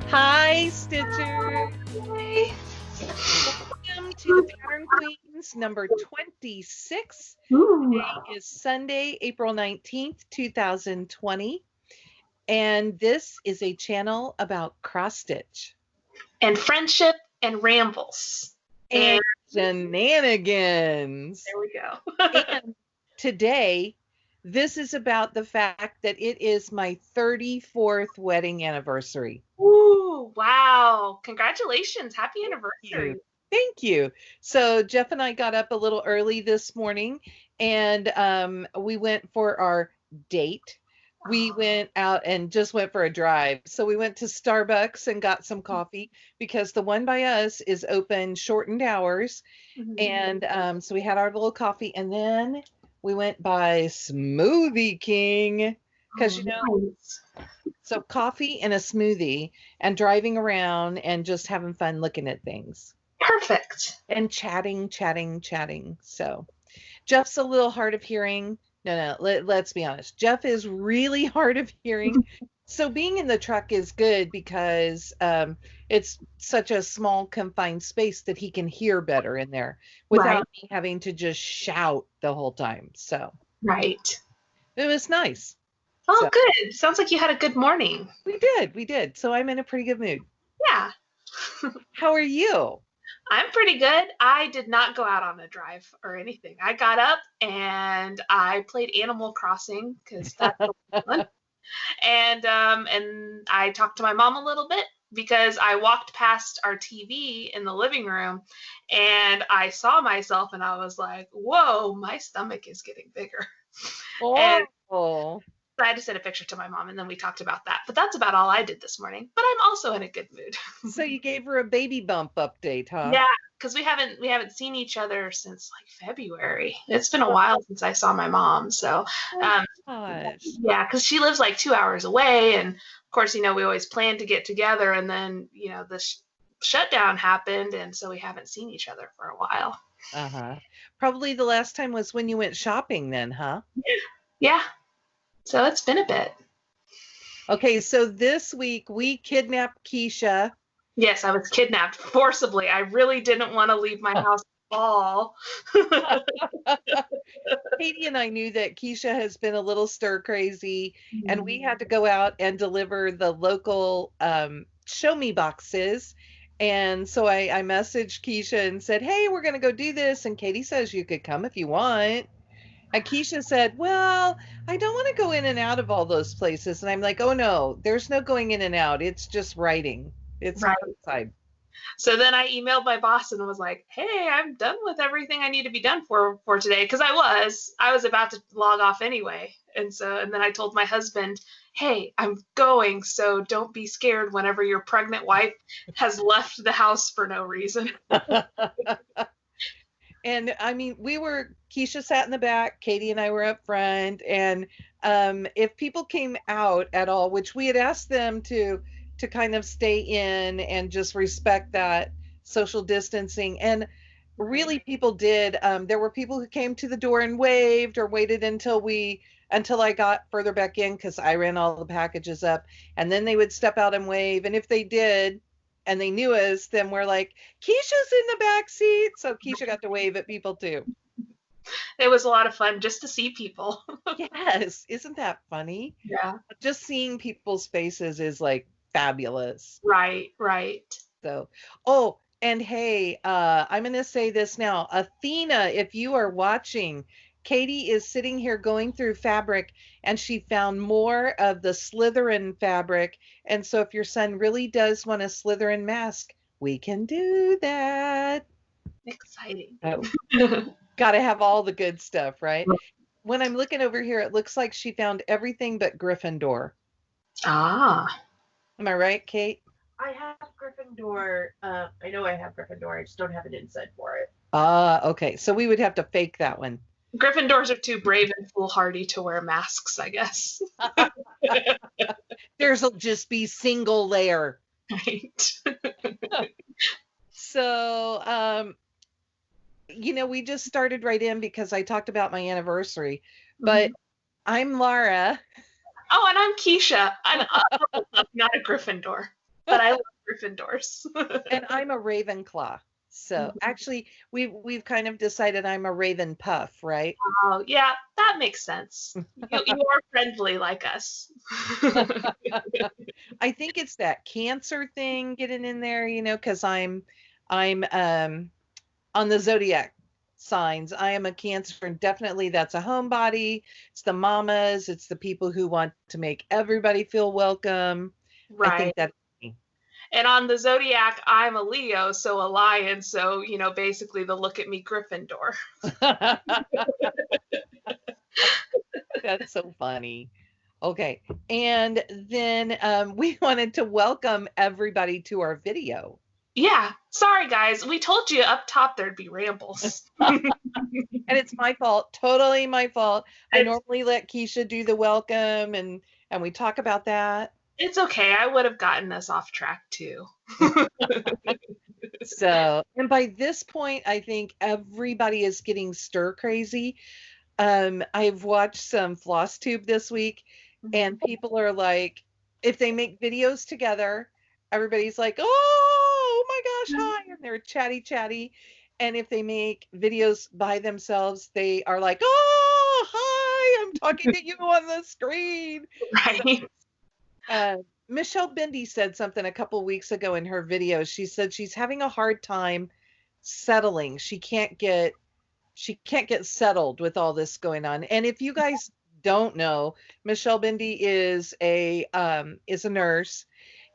Hi, Stitcher. Yay. Welcome to the Pattern Queens number 26. Ooh. Today is Sunday, April 19th, 2020. And this is a channel about cross stitch And friendship and rambles. and shenanigans. There we go. And today, this is about the fact that it is my 34th wedding anniversary. Ooh, wow. Congratulations. Happy anniversary. Thank you. So Jeff and I got up a little early this morning and we went for our date. We went out and just went for a drive. So we went to Starbucks and got some coffee because the one by us is open shortened hours. And so we had our little coffee and then we went by Smoothie King because, so coffee and a smoothie and driving around and just having fun looking at things. Perfect. And chatting. So Jeff's a little hard of hearing. No, let's be honest. Jeff is really hard of hearing. So being in the truck is good because it's such a small confined space that he can hear better in there without me having to just shout the whole time. So right. It was nice. Oh, So, good. Sounds like you had a good morning. We did. So I'm in a pretty good mood. Yeah. How are you? I'm pretty good. I did not go out on a drive or anything. I got up and I played Animal Crossing because that's fun. And I talked to my mom a little bit because I walked past our TV in the living room and I saw myself and I was like, whoa, my stomach is getting bigger. And so I had to send a picture to my mom and then we talked about that. But that's about all I did this morning. But I'm also in a good mood. So you gave her a baby bump update, huh? Yeah, because we haven't seen each other since like February. It's been a while since I saw my mom. So Gosh. yeah, because she lives like 2 hours away, and of course, we always planned to get together, and then the shutdown happened, and so we haven't seen each other for a while. Probably the last time was when you went shopping then, huh? Yeah. So it's been a bit. Okay, so this week we kidnapped Keisha. Yes, I was kidnapped forcibly. I really didn't want to leave my house at all. Katie and I knew that Keisha has been a little stir crazy, and we had to go out and deliver the local show me boxes. And so I messaged Keisha and said, hey, we're going to go do this. And Katie says you could come if you want. And Keisha said, well, I don't want to go in and out of all those places. And I'm like, oh, no, there's no going in and out. It's just writing. It's right outside. So then I emailed my boss and was like, hey, I'm done with everything I need to be done for today. Because I was about to log off anyway. And then I told my husband, hey, I'm going. So don't be scared whenever your pregnant wife has left the house for no reason. And I mean, Keisha sat in the back, Katie and I were up front. And if people came out at all, which we had asked them to kind of stay in and just respect that social distancing. And really people did. There were people who came to the door and waved or waited until I got further back in because I ran all the packages up. And then they would step out and wave. And if they did, and they knew us, then we're like, Keisha's in the back seat. So Keisha got to wave at people too. It was a lot of fun just to see people. Yes. Isn't that funny? Yeah. Just seeing people's faces is like fabulous. Right. So, and hey, I'm going to say this now. Athena, if you are watching, Katie is sitting here going through fabric and she found more of the Slytherin fabric. And so if your son really does want a Slytherin mask, we can do that. Exciting. Got to have all the good stuff, right? When I'm looking over here, it looks like she found everything but Gryffindor. Ah. Am I right, Kate? I have Gryffindor. I know I have Gryffindor. I just don't have an inside for it. Okay. So we would have to fake that one. Gryffindors are too brave and foolhardy to wear masks, I guess. There'll just be single layer. Right. So, we just started right in because I talked about my anniversary, but I'm Laura. Oh, and I'm Keisha. I'm not a Gryffindor. but I love Gryffindors. And I'm a Ravenclaw. So actually, we've kind of decided I'm a Raven Puff, right? Oh, yeah, that makes sense. You are friendly like us. I think it's that Cancer thing getting in there, because I'm on the zodiac signs. I am a Cancer, and definitely that's a homebody. It's the mamas. It's the people who want to make everybody feel welcome. I Right. think that's me. And on the zodiac, I'm a Leo, so a lion. So, basically the look at me Gryffindor. That's so funny. Okay. And then we wanted to welcome everybody to our video. Yeah. Sorry, guys. We told you up top there'd be rambles. And it's my fault. Totally my fault. I normally let Keisha do the welcome and we talk about that. It's okay. I would have gotten us off track too. So, and by this point, I think everybody is getting stir crazy. I've watched some Flosstube this week, and people are like, if they make videos together, everybody's like, oh my gosh, hi, and they're chatty. And if they make videos by themselves, they are like, oh, hi, I'm talking to you on the screen. Right. So, Michelle Bendy said something a couple weeks ago in her video. She said she's having a hard time settling. She can't get settled with all this going on. And if you guys don't know, Michelle Bendy is a nurse,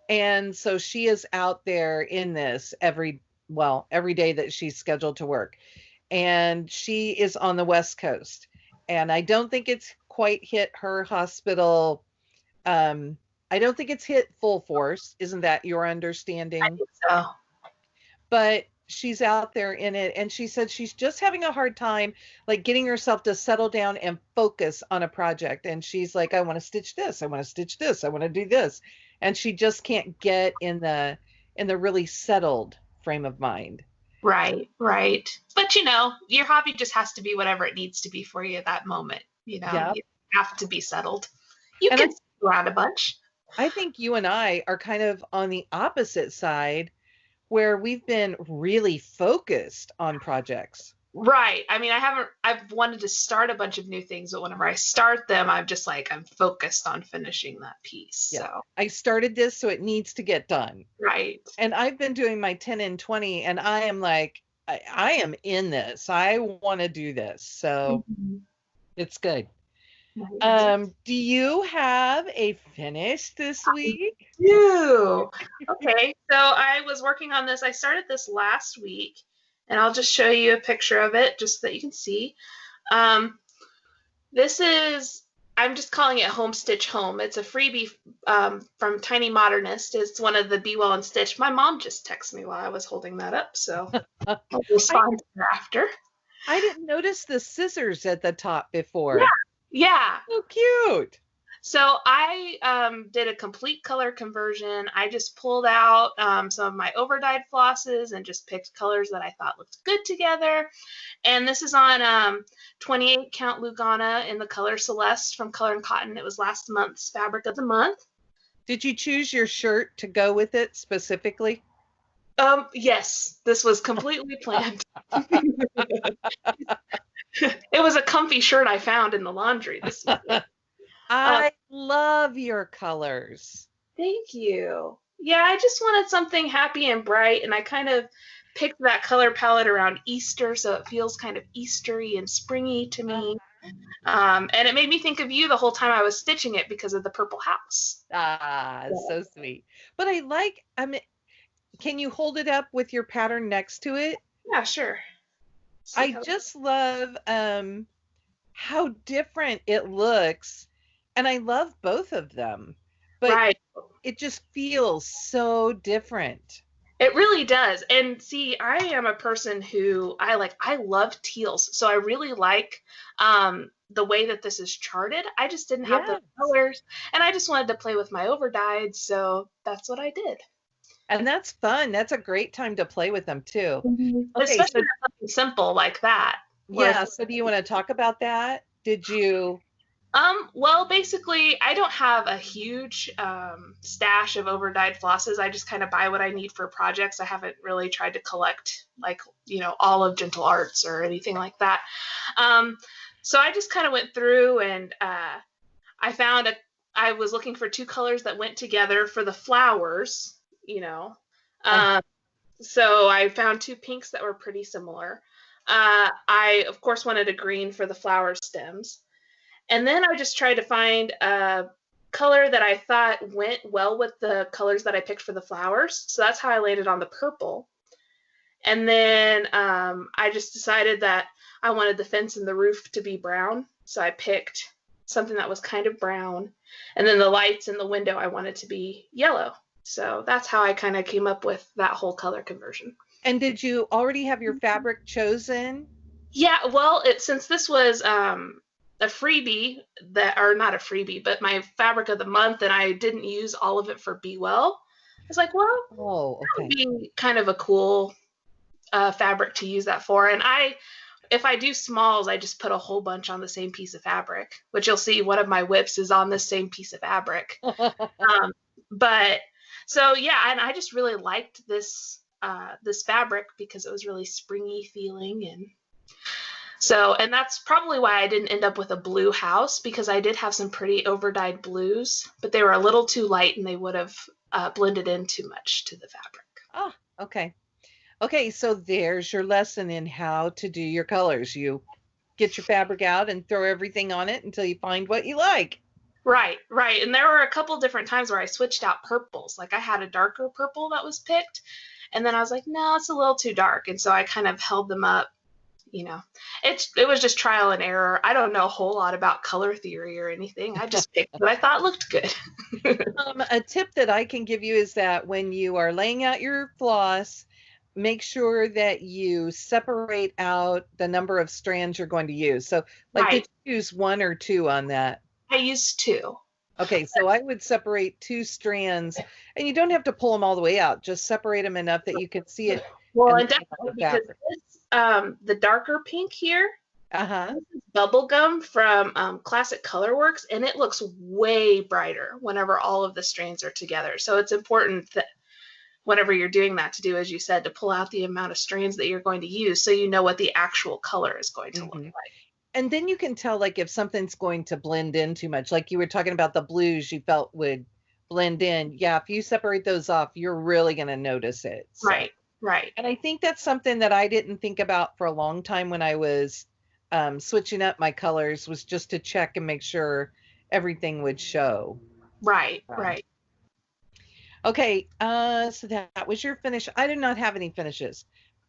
and so she is out there in this every day that she's scheduled to work, and she is on the West Coast, and I don't think it's quite hit her hospital. I don't think it's hit full force. Isn't that your understanding? I think so. But she's out there in it, and she said she's just having a hard time like getting herself to settle down and focus on a project. And she's like, I want to stitch this, I want to stitch this, I want to do this, and she just can't get in the really settled frame of mind. Right. But your hobby just has to be whatever it needs to be for you at that moment. Yep. You have to be settled. You can sit around a bunch. I think you and I are kind of on the opposite side, where we've been really focused on projects. Right. I mean, I've wanted to start a bunch of new things, but whenever I start them, I'm just like, I'm focused on finishing that piece. Yeah. So I started this, so it needs to get done. Right. And I've been doing my 10 and 20, and I am like, I am in this. I want to do this. So it's good. Do you have a finish this week? I do. Okay, so I was working on this. I started this last week, and I'll just show you a picture of it just so that you can see. This is, I'm just calling it Home Stitch Home. It's a freebie from Tiny Modernist. It's one of the Be Well and Stitch. My mom just texted me while I was holding that up, so I'll respond to her after. I didn't notice the scissors at the top before. Yeah. So cute. So I did a complete color conversion. I just pulled out some of my overdyed flosses and just picked colors that I thought looked good together. And this is on 28 count Lugana in the color Celeste from Color and Cotton. It was last month's fabric of the month. Did you choose your shirt to go with it specifically? Yes, this was completely planned. It was a comfy shirt I found in the laundry this week. I love your colors. Thank you. Yeah, I just wanted something happy and bright, and I kind of picked that color palette around Easter, so it feels kind of Eastery and springy to me. And it made me think of you the whole time I was stitching it because of the purple house. So sweet. But can you hold it up with your pattern next to it? Yeah, sure. I just love how different it looks, and I love both of them, but it just feels so different. It really does. And see, I am a person who I love teals, so I really like the way that this is charted. I just didn't have the colors, and I just wanted to play with my overdyed, so that's what I did. And that's fun. That's a great time to play with them too. Okay, especially something simple like that. Yeah. So do you want to talk about that? Did you Well, basically, I don't have a huge stash of overdyed flosses. I just kind of buy what I need for projects. I haven't really tried to collect, like, all of Gentle Arts or anything like that. So I just kind of went through and I was looking for two colors that went together for the flowers, So I found two pinks that were pretty similar. I, of course, wanted a green for the flower stems. And then I just tried to find a color that I thought went well with the colors that I picked for the flowers. So that's how I landed on the purple. And then I just decided that I wanted the fence and the roof to be brown. So I picked something that was kind of brown. And then the lights in the window I wanted to be yellow. So that's how I kind of came up with that whole color conversion. And did you already have your fabric chosen? Yeah, well, since this was a freebie, or not a freebie, but my fabric of the month, and I didn't use all of it for Be Well, I was like, well, that would be kind of a cool fabric to use that for. And if I do smalls, I just put a whole bunch on the same piece of fabric, which you'll see one of my whips is on the same piece of fabric. But so yeah, and I just really liked this fabric because it was really springy feeling, and that's probably why I didn't end up with a blue house, because I did have some pretty overdyed blues, but they were a little too light and they would have blended in too much to the fabric. Oh, okay. Okay, so there's your lesson in how to do your colors. You get your fabric out and throw everything on it until you find what you like. Right. And there were a couple different times where I switched out purples. Like I had a darker purple that was picked, and then I was like, no, it's a little too dark. And so I kind of held them up. It was just trial and error. I don't know a whole lot about color theory or anything. I just picked what I thought looked good. A tip that I can give you is that when you are laying out your floss, make sure that you separate out the number of strands you're going to use. So did you use one or two on that? I used two. Okay, so I would separate two strands, and you don't have to pull them all the way out. Just separate them enough that you can see it. Well, and definitely because the darker pink here, this is bubblegum from Classic Colorworks, and it looks way brighter whenever all of the strands are together. So it's important that whenever you're doing that, to do, as you said, to pull out the amount of strands that you're going to use so you know what the actual color is going to look like. And then you can tell, like, if something's going to blend in too much, like you were talking about the blues you felt would blend in. Yeah, if you separate those off, you're really going to notice it. So. Right. And I think that's something that I didn't think about for a long time when I was switching up my colors, was just to check and make sure everything would show. Right. Okay, so that was your finish. I did not have any finishes.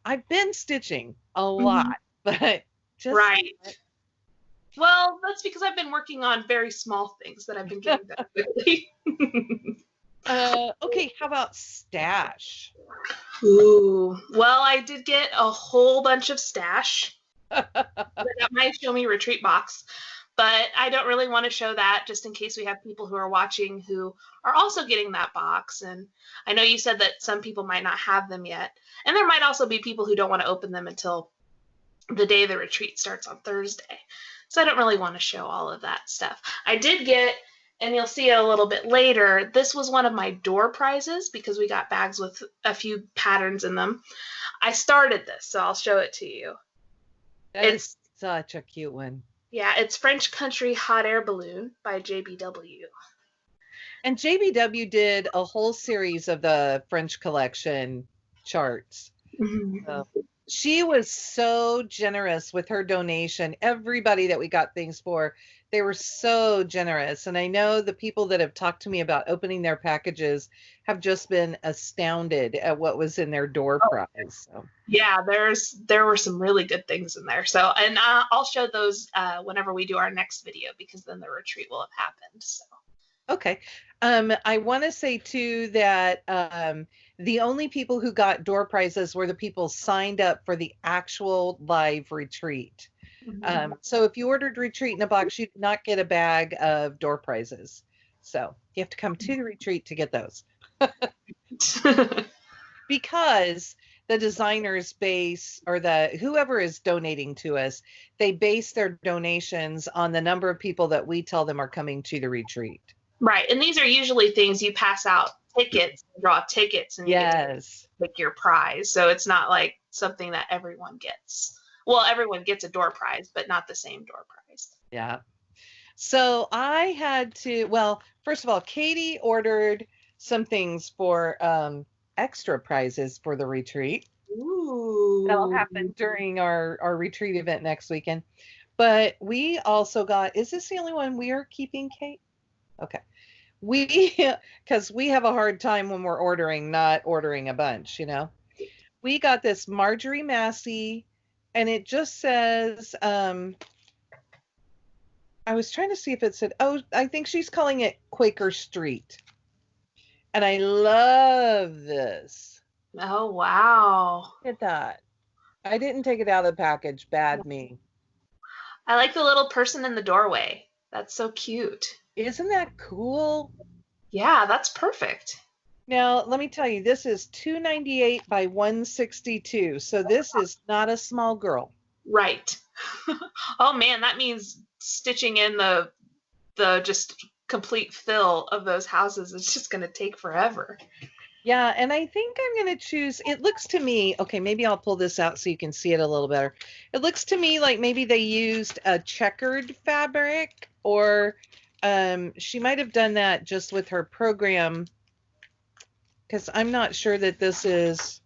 I've been stitching a lot, but just... Right. Well, that's because I've been working on very small things that I've been getting done quickly. Okay, how about stash? Ooh, well, I did get a whole bunch of stash. That might show me retreat box, but I don't really want to show that, just in case we have people who are watching who are also getting that box. And I know you said that some people might not have them yet, and there might also be people who don't want to open them until the day the retreat starts on Thursday. So I don't really want to show all of that stuff. I did get, and you'll see it a little bit later, this was one of my door prizes because we got bags with a few patterns in them. I started this, so I'll show it to you. It's such a cute one. Yeah, it's French Country Hot Air Balloon by JBW. And JBW did a whole series of the French collection charts. So she was so generous with her donation. Everybody that we got things for, they were so generous. And I know the people that have talked to me about opening their packages have just been astounded at what was in their door prize. So. Yeah, there were some really good things in there. So, and I'll show those whenever we do our next video, because then the retreat will have happened. So. Okay. I want to say too that the only people who got door prizes were the people signed up for the actual live retreat. So if you ordered retreat in a box, you did not get a bag of door prizes. So you have to come to the retreat to get those. Because the designers base, or whoever is donating to us, they base their donations on the number of people that we tell them are coming to the retreat. Right. And these are usually things you pass out tickets, draw tickets, and you get to pick your prize. So it's not like something that everyone gets. Well, everyone gets a door prize, but not the same door prize. Yeah. So I had to, well, first of all, Katie ordered some things for extra prizes for the retreat. Ooh. That'll happen during our retreat event next weekend. But we also got, is this the only one we are keeping, Kate? Okay. Because we have a hard time when we're not ordering a bunch, you know. We got this Marjorie Massey, and it just says, I was trying to see if it said, oh, I think she's calling it Quaker Street. And I love this. Oh, wow. Look at that. I didn't take it out of the package. Bad me. I like the little person in the doorway. That's so cute. Isn't that cool? Yeah, that's perfect. Now, let me tell you, this is 298 by 162. So this is not a small girl. Right. Oh, man, that means stitching in the just complete fill of those houses is just going to take forever. Yeah, and I think I'm going to choose, it looks to me, okay, maybe I'll pull this out so you can see it a little better. It looks to me like maybe they used a checkered fabric, or she might have done that just with her program, because I'm not sure that this is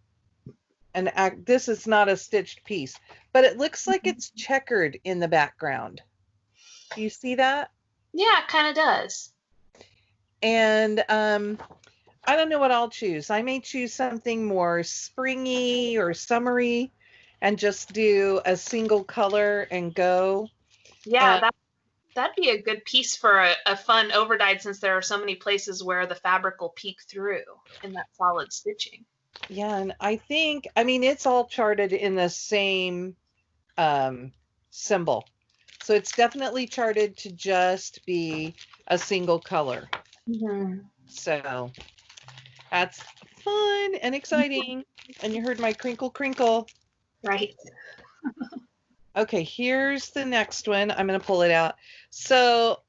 this is not a stitched piece, but it looks like it's checkered in the background. Do you see that? Yeah, it kind of does. And I don't know what I'll choose. I may choose something more springy or summery and just do a single color and go. Yeah, that'd be a good piece for a fun overdyed, since there are so many places where the fabric will peek through in that solid stitching. Yeah, and I think, I mean, it's all charted in the same symbol. So it's definitely charted to just be a single color. Mm-hmm. So that's fun and exciting. And you heard my crinkle crinkle. Right. Okay, here's the next one. I'm going to pull it out. So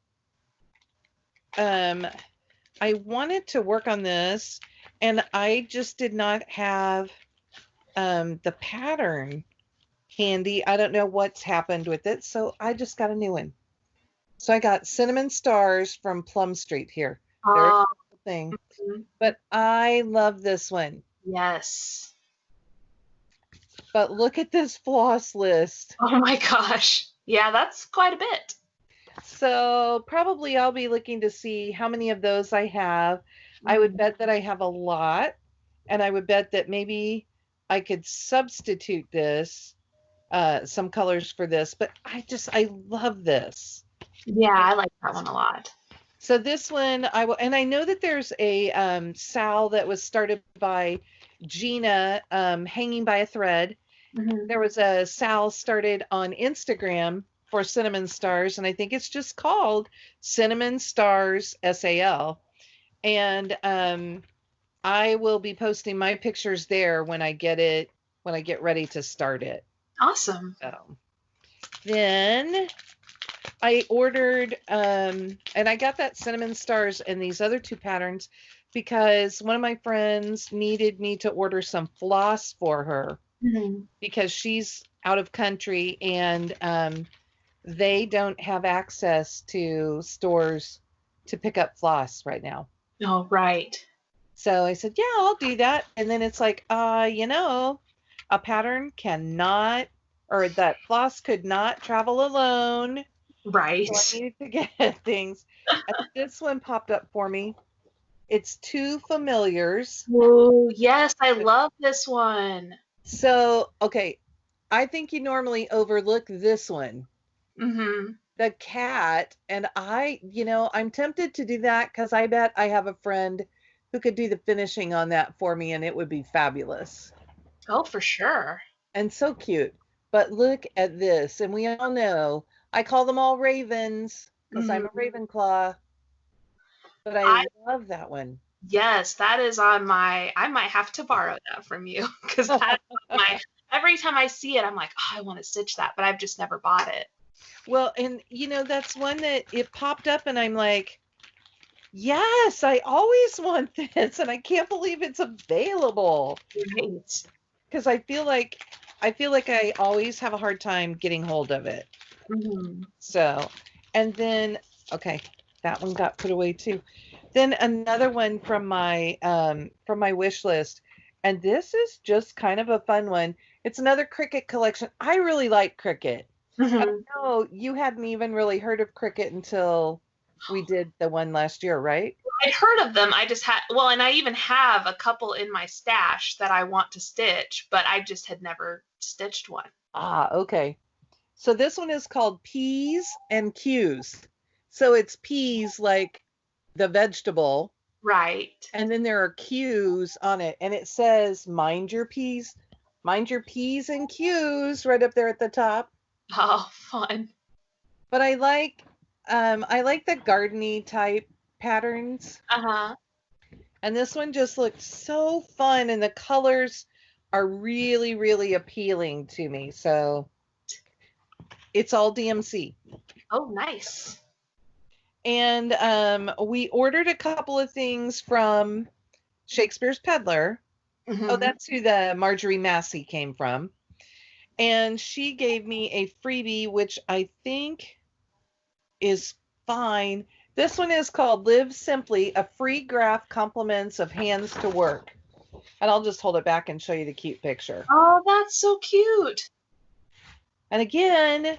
I wanted to work on this, and I just did not have the pattern handy. I don't know what's happened with it, so I just got a new one. So I got Cinnamon Stars from Plum Street here. There's the thing. Mm-hmm. But I love this one. Yes. But look at this floss list. Oh my gosh. Yeah, that's quite a bit. So probably I'll be looking to see how many of those I have. Mm-hmm. I would bet that I have a lot, and I would bet that maybe I could substitute this, some colors for this, but I love this. Yeah, I like that one a lot. So this one and I know that there's a SAL that was started by Gina, hanging by a thread. Mm-hmm. There was a SAL started on Instagram for Cinnamon Stars, and I think it's just called Cinnamon Stars SAL. And I will be posting my pictures there when I get ready to start it. Awesome. So then I ordered, and I got that Cinnamon Stars and these other two patterns because one of my friends needed me to order some floss for her, mm-hmm. because she's out of country and they don't have access to stores to pick up floss right now. Oh, right. So I said, yeah, I'll do that. And then it's like, a pattern cannot, or that floss could not travel alone. Right. So I needed to get things. And this one popped up for me. It's Two Familiars. Oh, yes, I love this one. So, okay, I think you normally overlook this one. Mm-hmm. The cat, and I'm tempted to do that because I bet I have a friend who could do the finishing on that for me, and it would be fabulous. Oh, for sure. And so cute. But look at this, and we all know I call them all ravens because, mm-hmm. I'm a Ravenclaw. But I love that one. Yes, that is on my, I might have to borrow that from you because that's my, every time I see it, I'm like, oh, I want to stitch that, but I've just never bought it. Well, and that's one that it popped up and I'm like, yes, I always want this and I can't believe it's available. Right. Because I feel like I always have a hard time getting hold of it. Mm-hmm. So, and then okay, that one got put away too. Then another one from my wish list, and this is just kind of a fun one. It's another cricket collection. I really like cricket. I Mm-hmm. don't know, you hadn't even really heard of cricket until we did the one last year, right? I'd heard of them. I just had, well, and I even have a couple in my stash that I want to stitch, but I just had never stitched one. Ah, okay. So this one is called Peas and Q's. So it's peas like the vegetable, Right. and then there are Q's on it, and it says mind your peas and Q's right up there at the top. Oh, fun. But I like the gardeny type patterns, Uh-huh. and this one just looked so fun, and the colors are really, really appealing to me. So it's all DMC. Oh, nice. And we ordered a couple of things from Shakespeare's Peddler. Mm-hmm. Oh, that's who the Marjorie Massey came from. And she gave me a freebie, which I think is fine. This one is called Live Simply, a free graph compliments of hands to work. And I'll just hold it back and show you the cute picture. Oh, that's so cute. And again,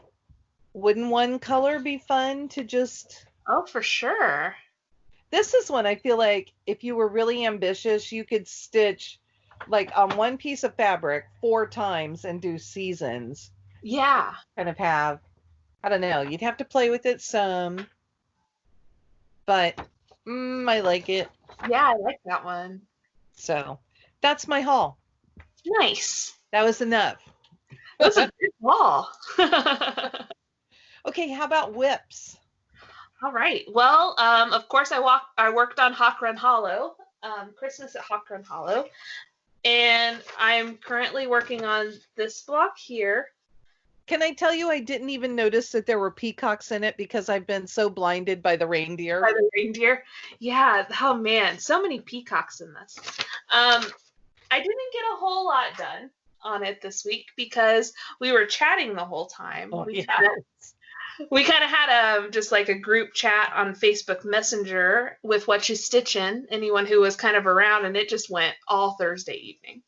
wouldn't one color be fun to just... Oh, for sure. This is one I feel like if you were really ambitious, you could stitch like on one piece of fabric 4 times and do seasons. Yeah. Kind of have, I don't know, you'd have to play with it some, but I like it. Yeah, I like that one. So that's my haul. Nice. That was enough. That's a good haul. Okay, how about whips? All right. Well, of course, I worked on Cochrane Hollow, Christmas at Cochrane Hollow, and I'm currently working on this block here. Can I tell you I didn't even notice that there were peacocks in it because I've been so blinded by the reindeer. By the reindeer. Yeah. Oh man, so many peacocks in this. I didn't get a whole lot done on it this week because we were chatting the whole time. Oh, We kind of had just like a group chat on Facebook Messenger with What You Stitchin', anyone who was kind of around, and it just went all Thursday evening.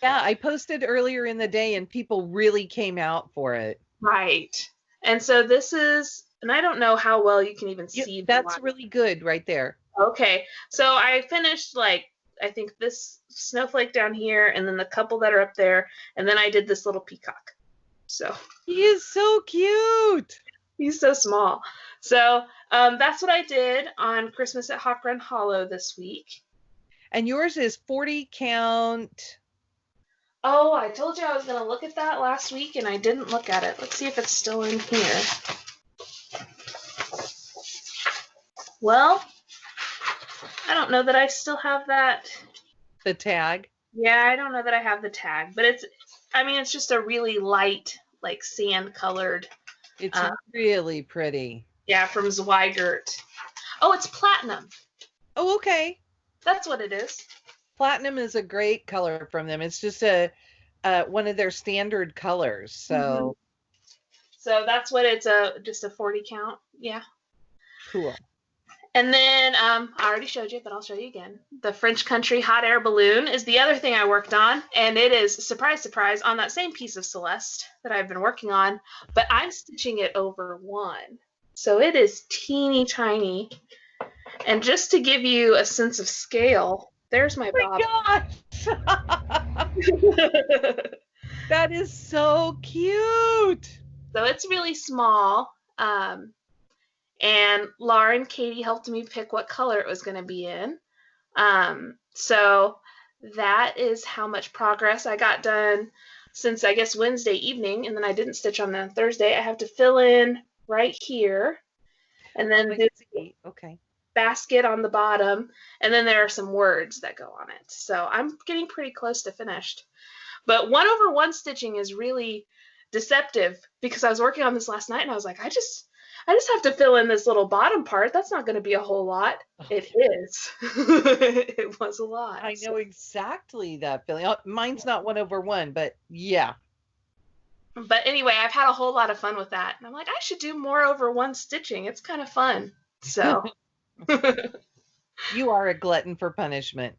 Yeah, I posted earlier in the day and people really came out for it. Right. And so this is, and I don't know how well you can even see. That's really good right there. Okay. So I finished like, I think this snowflake down here and then the couple that are up there. And then I did this little peacock. So he is so cute. He's so small. So that's what I did on Christmas at Cochrane Hollow this week. And yours is 40 count. Oh, I told you I was going to look at that last week, and I didn't look at it. Let's see if it's still in here. Well, I don't know that I still have that. The tag? Yeah, I don't know that I have the tag, but it's just a really light, like sand-colored. It's really pretty. Yeah, from Zweigert. Oh, it's platinum. Oh, okay. That's what it is. Platinum is a great color from them. It's just a one of their standard colors. So So that's what it's just a 40 count. Yeah. Cool. And then I already showed you, but I'll show you again. The French Country hot air balloon is the other thing I worked on, and it is, surprise, surprise, on that same piece of Celeste that I've been working on, but I'm stitching it over 1. So it is teeny tiny. And just to give you a sense of scale, there's my bob. Gosh! That is so cute. So it's really small. And Laura and Katie helped me pick what color it was going to be in. So that is how much progress I got done since, I guess, Wednesday evening, and then I didn't stitch on that Thursday. I have to fill in right here, and then do Okay. basket on the bottom, and then there are some words that go on it. So I'm getting pretty close to finished. But 1/1 stitching is really deceptive because I was working on this last night and I was like, I just have to fill in this little bottom part. That's not going to be a whole lot. It is. It was a lot. I know exactly that feeling. Mine's not 1/1, but yeah. But anyway, I've had a whole lot of fun with that. And I'm like, I should do more over one stitching. It's kind of fun. So You are a glutton for punishment.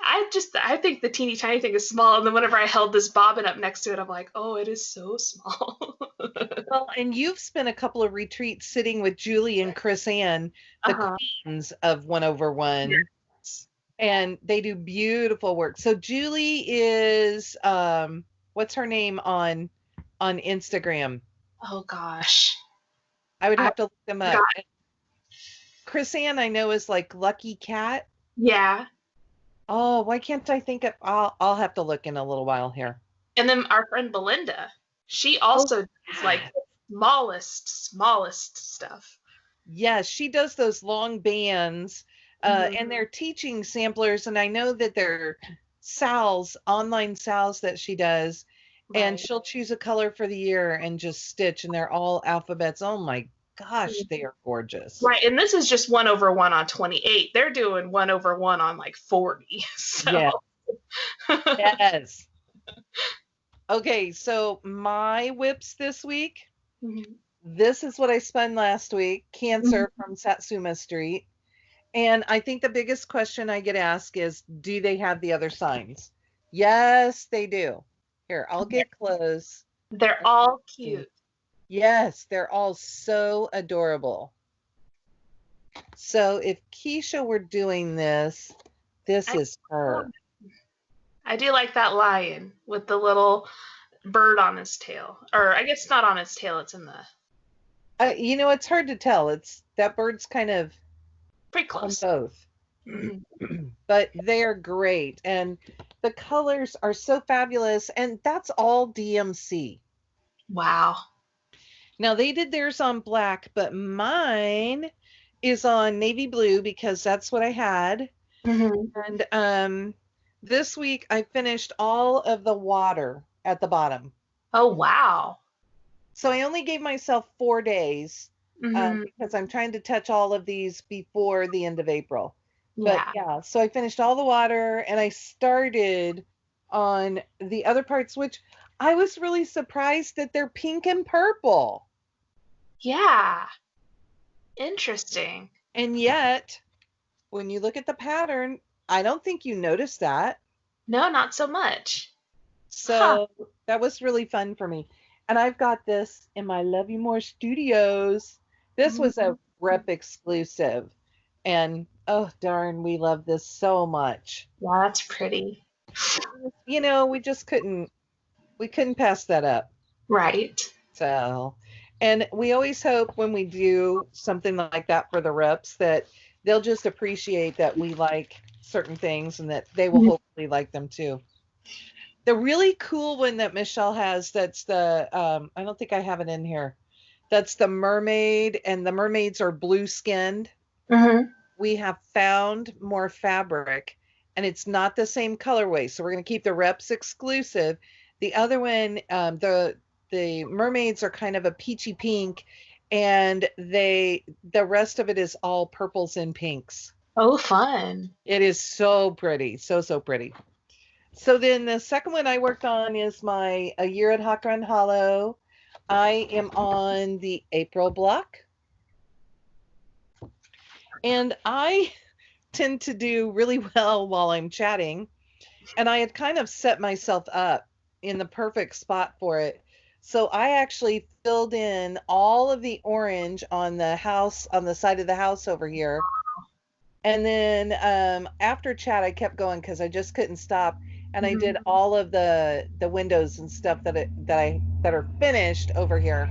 I think the teeny tiny thing is small. And then whenever I held this bobbin up next to it, I'm like, oh, it is so small. Well, and you've spent a couple of retreats sitting with Julie and Chris Ann, the queens of 1/1. Yes. And they do beautiful work. So Julie is, what's her name on Instagram? Oh, gosh. I would have to look them up. Chris Ann, I know, is like Lucky Cat. Yeah. Oh, why can't I think of? I'll have to look in a little while here. And then our friend Belinda, she also does like smallest stuff. Yes, she does those long bands, and they're teaching samplers. And I know that they're online sals that she does, and she'll choose a color for the year and just stitch, and they're all alphabets. Oh my gosh, they are gorgeous. Right, and this is just 1/1 on 28. They're doing 1/1 on like 40. So. Yeah. Yes. Okay, so my whips this week. This is what I spun last week. Cancer from Satsuma Street. And I think the biggest question I get asked is, do they have the other signs? Yes, they do. Here, I'll get close. They're all cute. Yes, they're all so adorable. So if Keisha were doing this, this is her. I do like that lion with the little bird on his tail. Or I guess not on his tail, it's in the... You know, it's hard to tell. That bird's kind of pretty close. On both. But they are great. And the colors are so fabulous. And that's all DMC. Wow. Now, they did theirs on black, but mine is on navy blue because that's what I had. And this week, I finished all of the water at the bottom. Oh, wow. So I only gave myself 4 days because I'm trying to touch all of these before the end of April. But yeah, so I finished all the water and I started on the other parts, which I was really surprised that they're pink and purple. Yeah. Interesting. And yet, when you look at the pattern, I don't think you noticed that. No, not so much. So that was really fun for me. And I've got this in my Love You More Studios. This was a rep exclusive. And oh, darn, we love this so much. Yeah, that's pretty. You know, we couldn't pass that up. Right. So, and we always hope when we do something like that for the reps that they'll just appreciate that we like certain things and that they will hopefully like them too. The really cool one that Michelle has, that's the, I don't think I have it in here. That's the mermaid, and the mermaids are blue skinned. We have found more fabric and it's not the same colorway. So we're going to keep the reps exclusive. The other one, the mermaids are kind of a peachy pink, and the rest of it is all purples and pinks. Oh, fun. It is so pretty. So pretty. So then the second one I worked on is my A Year at Cochrane Hollow. I am on the April block. And I tend to do really well while I'm chatting. And I had kind of set myself up in the perfect spot for it. So I actually filled in all of the orange on the house, on the side of the house over here. And then after chat, I kept going because I just couldn't stop. And I did all of the windows and stuff that are finished over here,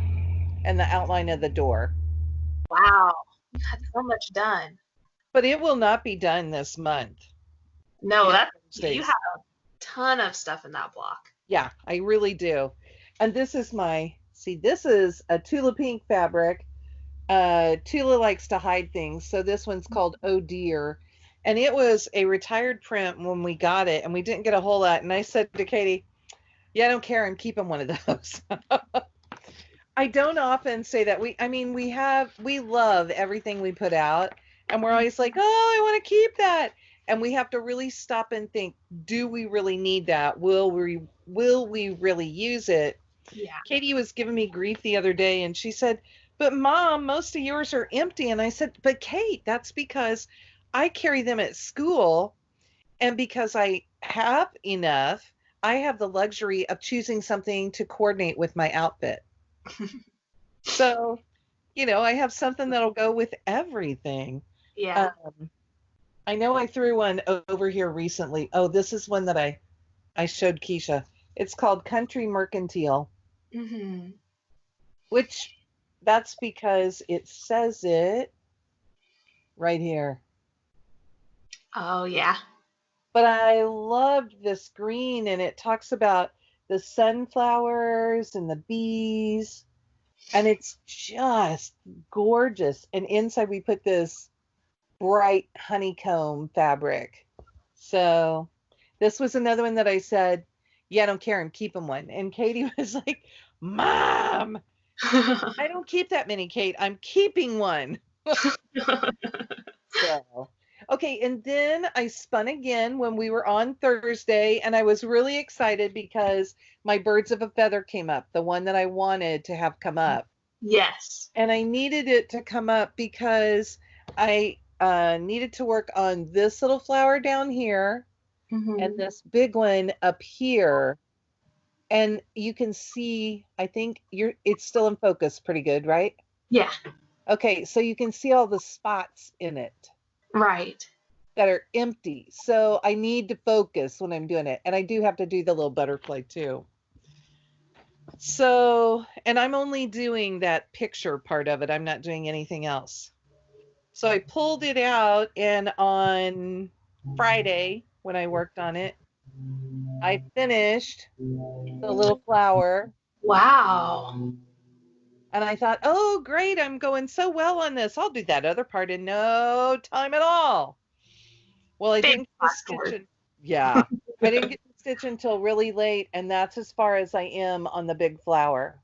and the outline of the door. Wow, you had so much done. But it will not be done this month. No, you have a ton of stuff in that block. Yeah, I really do. And this is this is a Tula Pink fabric, Tula likes to hide things. So this one's called Oh Dear. And it was a retired print when we got it, and we didn't get a whole lot. And I said to Katie, yeah, I don't care. I'm keeping one of those. I don't often say that. We love everything we put out, and we're always like, oh, I want to keep that. And we have to really stop and think, do we really need that? Will we really use it? Yeah. Katie was giving me grief the other day, and she said, but Mom, most of yours are empty. And I said, but Kate, that's because I carry them at school, and because I have enough, I have the luxury of choosing something to coordinate with my outfit. So, I have something that'll go with everything. Yeah. I know I threw one over here recently. Oh, this is one that I showed Keisha. It's called Country Mercantil, Mm-hmm. which that's because it says it right here. Oh, yeah. But I loved this green, and it talks about the sunflowers and the bees, and it's just gorgeous. And inside we put this bright honeycomb fabric. So this was another one that I said, yeah, I don't care, I'm keeping one. And Katie was like, Mom, I don't keep that many, Kate. I'm keeping one. So, okay, and then I spun again when we were on Thursday, and I was really excited because my birds of a feather came up, the one that I wanted to have come up. Yes. And I needed it to come up because I needed to work on this little flower down here Mm-hmm. and this big one up here. And you can see, I think it's still in focus pretty good, right? Yeah. Okay, so you can see all the spots in it Right. that are empty. So I need to focus when I'm doing it. And I do have to do the little butterfly too. So, and I'm only doing that picture part of it. I'm not doing anything else. So I pulled it out, and on Friday, when I worked on it, I finished the little flower. Wow. And I thought, oh, great, I'm going so well on this. I'll do that other part in no time at all. Well, I Big didn't get the fast stitch forward. in, yeah, I didn't get the stitch until really late, and that's as far as I am on the big flower.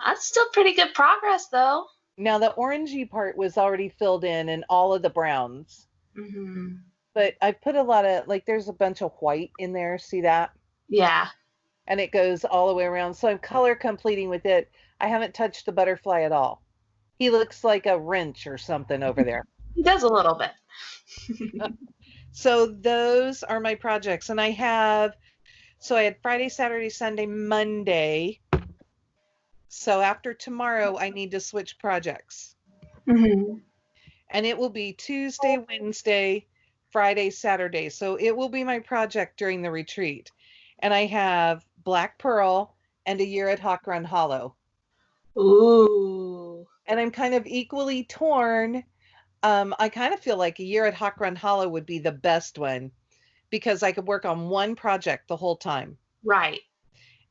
That's still pretty good progress, though. Now, the orangey part was already filled in and all of the browns, Mm-hmm. but I put a lot of, like, there's a bunch of white in there. See that? Yeah. And it goes all the way around. So I'm color completing with it. I haven't touched the butterfly at all. He looks like a wrench or something over there. He does a little bit. So those are my projects. And I had Friday, Saturday, Sunday, Monday. So after tomorrow, I need to switch projects. Mm-hmm. And it will be Tuesday, Wednesday, Friday, Saturday. So it will be my project during the retreat. And I have Black Pearl and A Year at Cochrane Hollow. Ooh. And I'm kind of equally torn. I kind of feel like A Year at Cochrane Hollow would be the best one because I could work on one project the whole time. Right.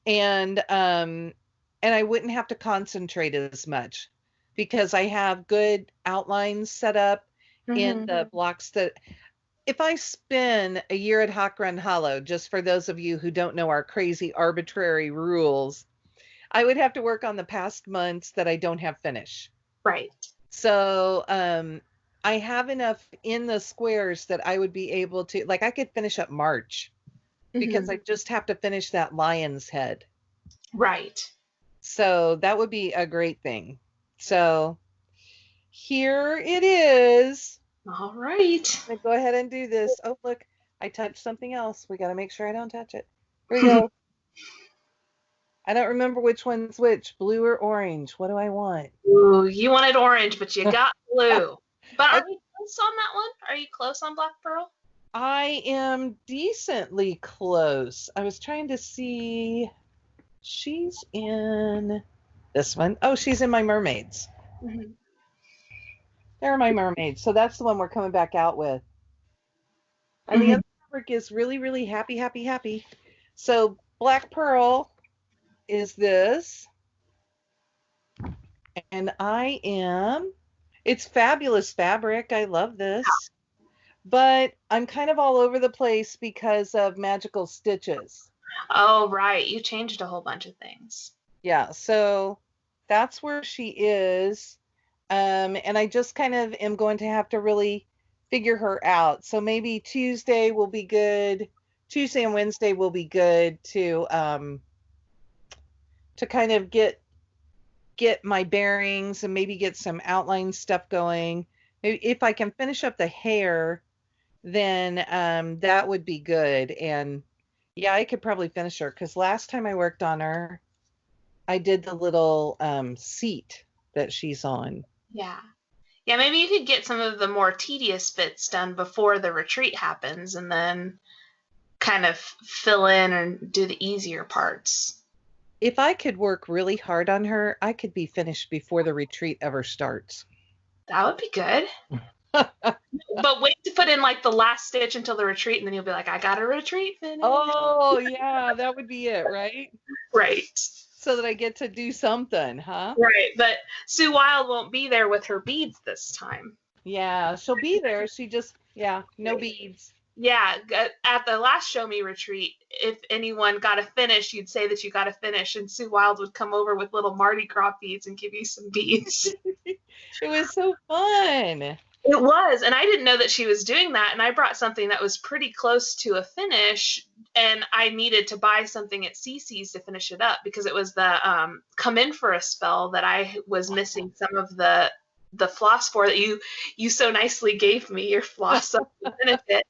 And I wouldn't have to concentrate as much because I have good outlines set up in the blocks that if I spin A Year at Cochrane Hollow, just for those of you who don't know our crazy arbitrary rules, I would have to work on the past months that I don't have finished. Right. So I have enough in the squares that I would be able to, like I could finish up March because I just have to finish that lion's head. Right. So that would be a great thing. So here it is. All right. I'm gonna go ahead and do this. Oh, look, I touched something else. We got to make sure I don't touch it. Here we go. I don't remember which one's which, blue or orange. What do I want? Ooh, you wanted orange, but you got blue. But are you close on that one? Are you close on Black Pearl? I am decently close. I was trying to see. She's in this one. Oh, she's in my mermaids. Mm-hmm. They're my mermaids. So that's the one we're coming back out with. And the other fabric is really, really happy, happy, happy. So Black Pearl is this. And I am It's fabulous fabric. I love this. But I'm kind of all over the place because of magical stitches. Oh, right. You changed a whole bunch of things. Yeah, so that's where she is. And I just kind of am going to have to really figure her out. So maybe Tuesday will be good. Tuesday and Wednesday will be good to kind of get my bearings and maybe get some outline stuff going. If I can finish up the hair, then that would be good. And yeah, I could probably finish her because last time I worked on her, I did the little seat that she's on. Yeah. Yeah, maybe you could get some of the more tedious bits done before the retreat happens and then kind of fill in and do the easier parts. If I could work really hard on her, I could be finished before the retreat ever starts. That would be good. But wait to put in like the last stitch until the retreat, and then you'll be like, I got a retreat finished. Oh, yeah, that would be it, right? Right. So that I get to do something, huh? Right, but Sue Wild won't be there with her beads this time. Yeah, she'll be there. She just, yeah, no beads. Yeah, at the last Show Me retreat, if anyone got a finish, you'd say that you got a finish, and Sue Wild would come over with little Mardi Gras beads and give you some beads. It was so fun. It was, and I didn't know that she was doing that, and I brought something that was pretty close to a finish, and I needed to buy something at CC's to finish it up because it was the Come In for a Spell that I was missing some of the floss for that you so nicely gave me your floss to finish it.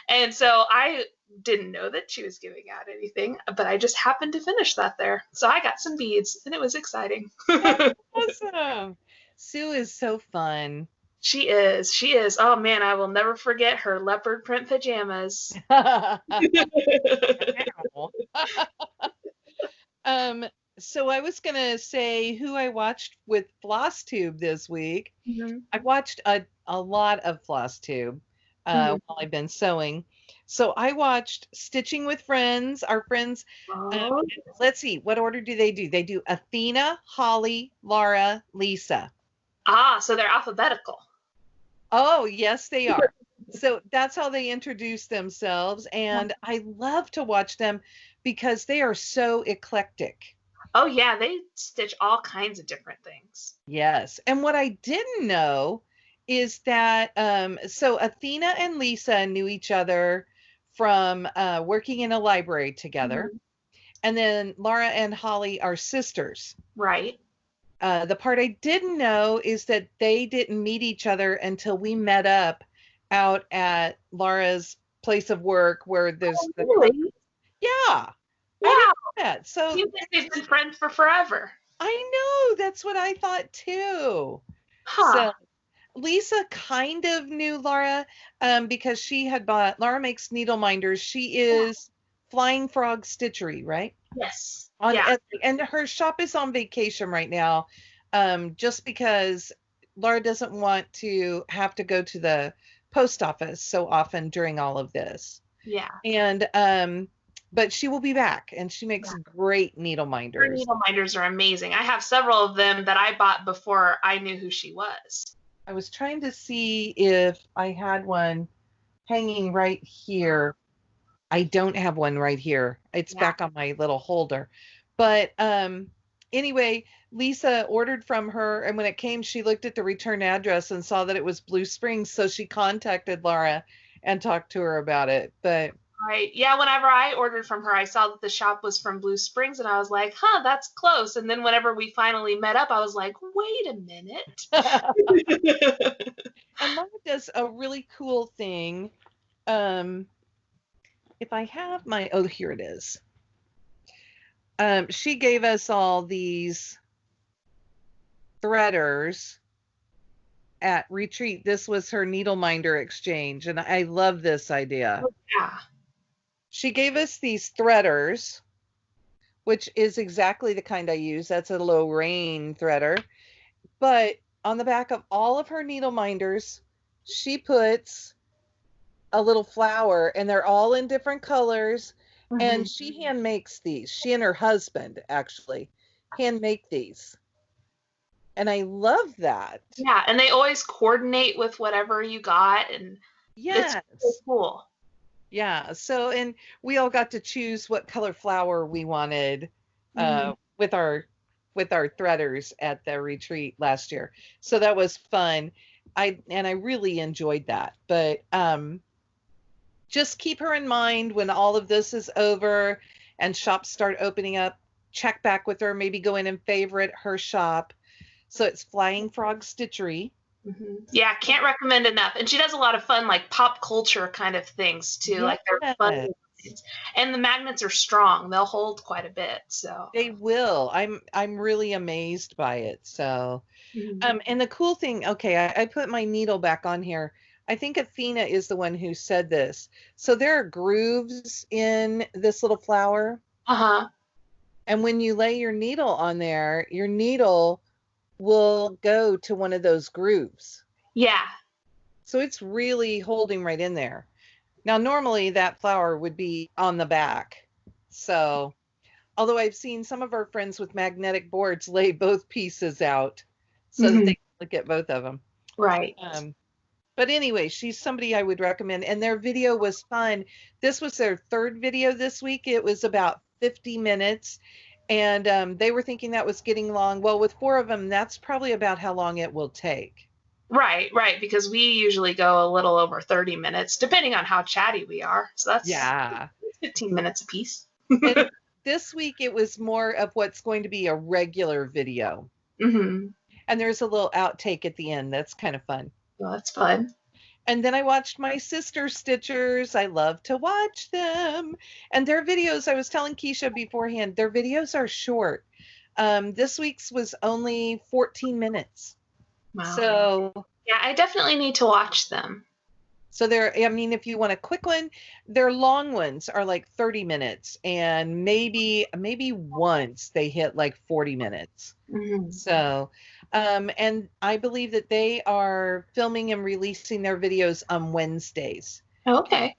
And so I didn't know that she was giving out anything, but I just happened to finish that there. So I got some beads, and it was exciting. Awesome. Sue is so fun. She is. She is. Oh man, I will never forget her leopard print pajamas. So I was gonna say who I watched with Flosstube this week. Mm-hmm. I watched a lot of Flosstube while I've been sewing. So I watched Stitching with Friends, our friends. Let's see, what order do? They do Athena, Holly, Laura, Lisa. Ah, so they're alphabetical. Oh, yes, they are. So that's how they introduce themselves. And I love to watch them because they are so eclectic. Oh, yeah, they stitch all kinds of different things. Yes. And what I didn't know is that, so Athena and Lisa knew each other from working in a library together. And then Laura and Holly are sisters. Right. The part I didn't know is that they didn't meet each other until we met up out at Laura's place of work where there's really? Yeah. Wow. I didn't know that. So you think they've been friends for forever. I know. That's what I thought too. Huh. So Lisa kind of knew Laura because she had bought, Laura makes needle minders. She is Flying Frog Stitchery, right? Yes. And her shop is on vacation right now just because Laura doesn't want to have to go to the post office so often during all of this. Yeah. And but she will be back, and she makes great needle minders. Her needle minders are amazing. I have several of them that I bought before I knew who she was. I was trying to see if I had one hanging right here. I don't have one right here. It's back on my little holder. But anyway, Lisa ordered from her, and when it came, she looked at the return address and saw that it was Blue Springs, so she contacted Laura and talked to her about it. But right. Yeah, whenever I ordered from her, I saw that the shop was from Blue Springs, and I was like, huh, that's close. And then whenever we finally met up, I was like, wait a minute. And Laura does a really cool thing. If I have my, oh, here it is. She gave us all these threaders at retreat. This was her needle minder exchange, and I love this idea. Oh, yeah. She gave us these threaders, which is exactly the kind I use. That's a Lorraine threader. But on the back of all of her needle minders, she puts a little flower, and they're all in different colors. And she hand makes these. She and her husband actually hand make these. And I love that. Yeah, and they always coordinate with whatever you got, and it's Yes. really cool. Yeah. So, and we all got to choose what color flower we wanted with our threaders at the retreat last year. So that was fun. I really enjoyed that. But just keep her in mind when all of this is over and shops start opening up. Check back with her, maybe go in and favorite her shop. So it's Flying Frog Stitchery. Yeah, can't recommend enough. And she does a lot of fun, like pop culture kind of things too. Like they're fun. And the magnets are strong. They'll hold quite a bit. So they will. I'm really amazed by it. So and the cool thing, okay, I put my needle back on here. I think Athena is the one who said this. So there are grooves in this little flower. And when you lay your needle on there, your needle will go to one of those grooves. Yeah. So it's really holding right in there. Now, normally that flower would be on the back. So, although I've seen some of our friends with magnetic boards lay both pieces out so that they can look at both of them. Right. But anyway, she's somebody I would recommend. And their video was fun. This was their third video this week. It was about 50 minutes. And they were thinking that was getting long. Well, with 4 of them, that's probably about how long it will take. Right. Because we usually go a little over 30 minutes, depending on how chatty we are. So that's 15 minutes a piece. This week, it was more of what's going to be a regular video. And there's a little outtake at the end. That's kind of fun. Well, that's fun. And then I watched my sister Stitchers. I love to watch them. And their videos, I was telling Keisha beforehand, their videos are short. This week's was only 14 minutes. Wow. So yeah, I definitely need to watch them. So if you want a quick one, their long ones are like 30 minutes, and maybe once they hit like 40 minutes. So, and I believe that they are filming and releasing their videos on Wednesdays. Okay.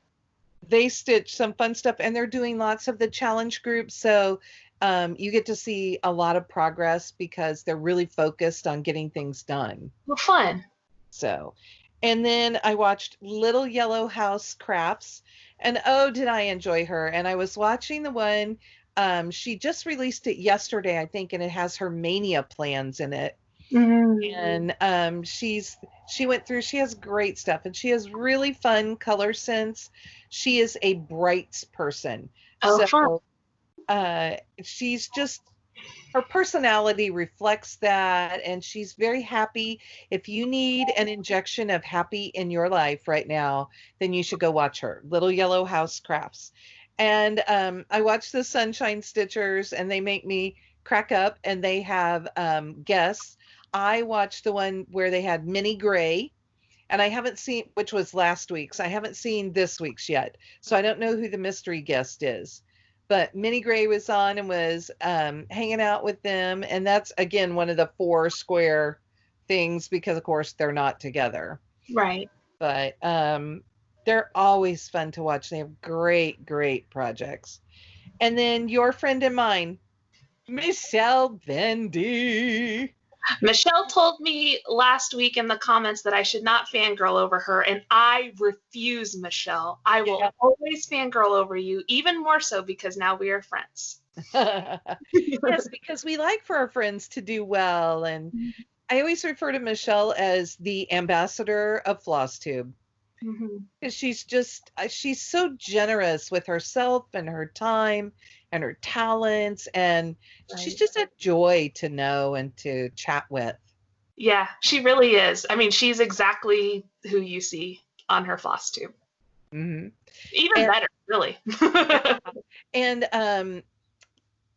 They stitch some fun stuff, and they're doing lots of the challenge groups. So you get to see a lot of progress because they're really focused on getting things done. Well, fun. So, and then I watched Little Yellow House Crafts, and oh, did I enjoy her. And I was watching the one, she just released it yesterday, I think, and it has her mania plans in it. And she went through, she has great stuff, and she has really fun color sense. She is a brights person. Oh, fun. She's just, her personality reflects that, and she's very happy. If you need an injection of happy in your life right now, then you should go watch her, Little Yellow House Crafts. And I watch the Sunshine Stitchers, and they make me crack up, and they have guests. I watched the one where they had Minnie Gray, and I haven't seen, which was last week's. I haven't seen this week's yet, so I don't know who the mystery guest is. But Minnie Gray was on and was hanging out with them. And that's, again, one of the 4 square things because, of course, they're not together. Right. But they're always fun to watch. They have great, great projects. And then your friend and mine, Michelle Bendy. Michelle told me last week in the comments that I should not fangirl over her, and I refuse, Michelle. I will always fangirl over you, even more so because now we are friends. Yes, because we like for our friends to do well. And I always refer to Michelle as the ambassador of Flosstube. Because she's so generous with herself and her time and her talents, and she's just a joy to know and to chat with. Yeah, she really is. I mean, she's exactly who you see on her Flosstube. Even better, really.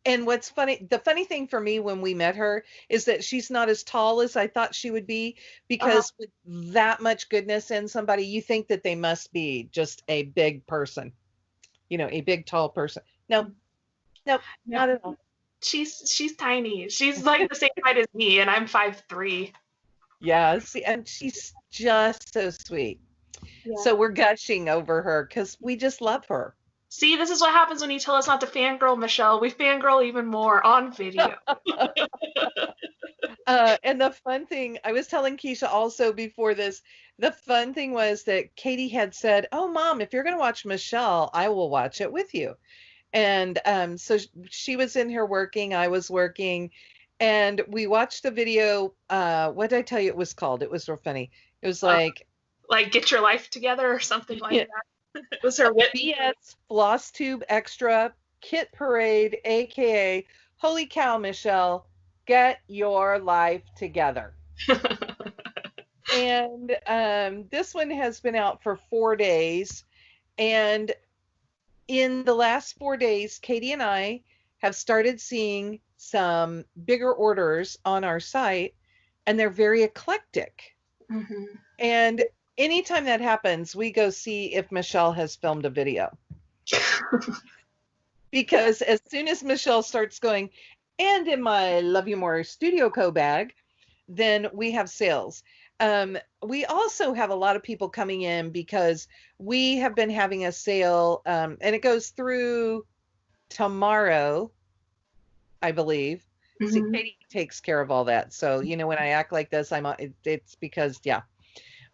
And what's funny, the funny thing for me when we met her is that she's not as tall as I thought she would be, because with that much goodness in somebody, you think that they must be just a big person, a big, tall person. Nope, not at all. She's tiny. She's like the same height as me, and I'm 5'3". Yeah, and she's just so sweet. Yeah. So we're gushing over her because we just love her. See, this is what happens when you tell us not to fangirl, Michelle. We fangirl even more on video. And the fun thing, I was telling Keisha also before this, the fun thing was that Katie had said, "Oh, Mom, if you're going to watch Michelle, I will watch it with you." And so she was in here working, I was working, and we watched the video. What did I tell you it was called? It was real funny. It was like Get Your Life Together or something like yeah, that. It was her whip. BS Flosstube Extra Kit Parade, aka Holy Cow, Michelle, get your life together. And this one has been out for 4 days. And in the last 4 days, Katie and I have started seeing some bigger orders on our site, and they're very eclectic. Mm-hmm. And anytime that happens, we go see if Michelle has filmed a video. Because as soon as Michelle starts going, and in my Love You More Studio Co bag, then we have sales. We also have a lot of people coming in because we have been having a sale, and it goes through tomorrow, I believe. See, Mm-hmm. Katie takes care of all that. So, when I act like this, it's because, yeah.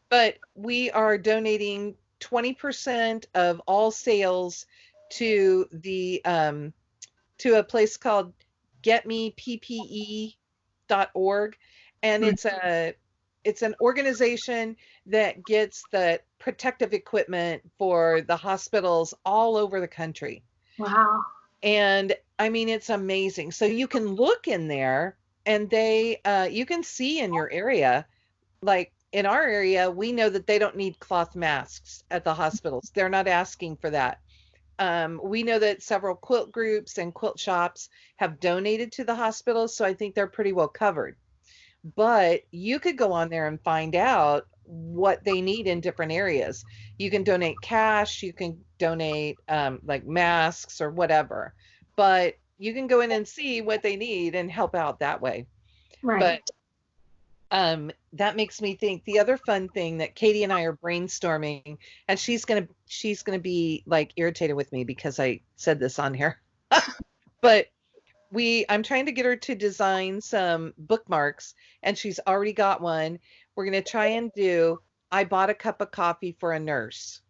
But we are donating 20% of all sales to to a place called getmeppe.org, and it's an organization that gets the protective equipment for the hospitals all over the country. Wow. And I mean, it's amazing. So you can look in there, and you can see in your area, like in our area, we know that they don't need cloth masks at the hospitals. They're not asking for that. We know that several quilt groups and quilt shops have donated to the hospitals, so I think they're pretty well covered. But you could go on there and find out what they need in different areas. You can donate cash, you can donate like masks or whatever, but you can go in and see what they need and help out that way. Right. But that makes me think the other fun thing that Katie and I are brainstorming, and she's gonna be like irritated with me because I said this on here. But I'm trying to get her to design some bookmarks, and she's already got one. We're gonna try and do I bought a cup of coffee for a nurse.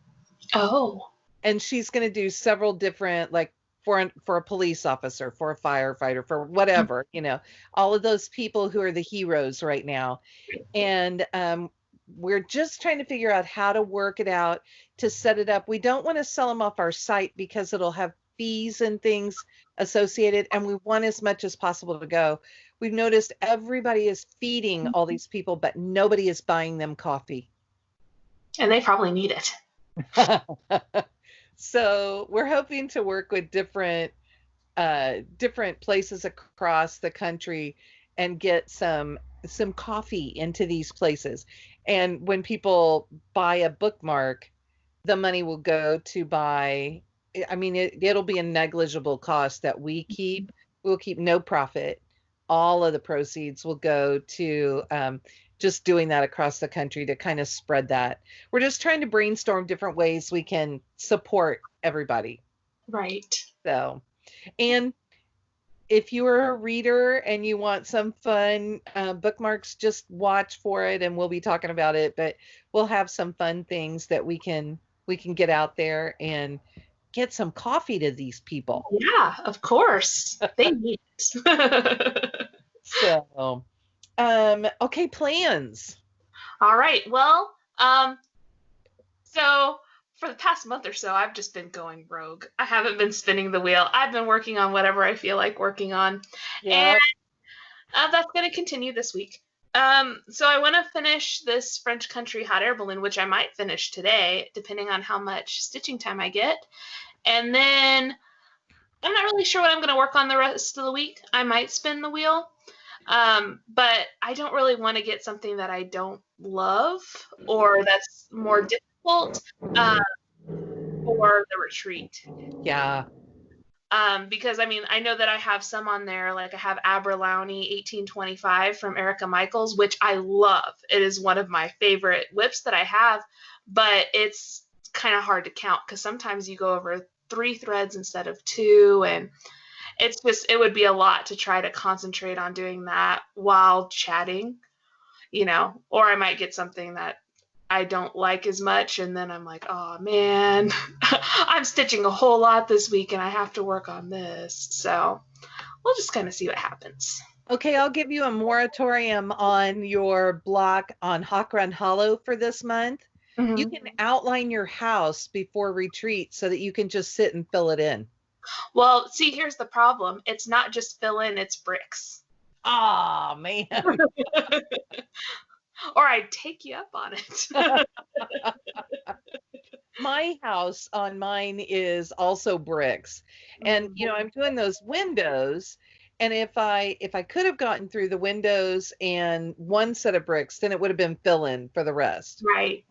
Oh. And she's gonna do several different, like for a police officer, for a firefighter, for whatever, all of those people who are the heroes right now. And we're just trying to figure out how to work it out to set it up. We don't want to sell them off our site because it'll have fees and things associated, and we want as much as possible to go. We've noticed everybody is feeding all these people, but nobody is buying them coffee. And they probably need it. So we're hoping to work with different places across the country and get some coffee into these places. And when people buy a bookmark, the money will go to buy, I mean, it'll be a negligible cost that we keep. We'll keep no profit. All of the proceeds will go to just doing that across the country to kind of spread that. We're just trying to brainstorm different ways we can support everybody. Right. So, and if you are a reader and you want some fun bookmarks, just watch for it, and we'll be talking about it. But we'll have some fun things that we can get out there and get some coffee to these people. Yeah, of course. They need it. So, okay, plans. All right. Well, so for the past month or so, I've just been going rogue. I haven't been spinning the wheel. I've been working on whatever I feel like working on. Yeah. And that's going to continue this week. So I want to finish this French country hot air balloon, which I might finish today, depending on how much stitching time I get. And then I'm not really sure what I'm going to work on the rest of the week. I might spin the wheel. But I don't really want to get something that I don't love or that's more difficult for the retreat. Yeah. Because I mean, I know that I have some on there, like I have Aberlowney 1825 from Erica Michaels, which I love. It is one of my favorite whips that I have, but it's kind of hard to count because sometimes you go over 3 threads instead of 2, it's just, it would be a lot to try to concentrate on doing that while chatting, or I might get something that I don't like as much, and then I'm like, oh man, I'm stitching a whole lot this week and I have to work on this. So we'll just kind of see what happens. Okay, I'll give you a moratorium on your block on Cochrane Hollow for this month. Mm-hmm. You can outline your house before retreat so that you can just sit and fill it in. Well, see, here's the problem. It's not just fill in, it's bricks. Oh, man. Or I'd take you up on it. My house on mine is also bricks. And, I'm doing those windows. And if I could have gotten through the windows and one set of bricks, then it would have been fill in for the rest. Right.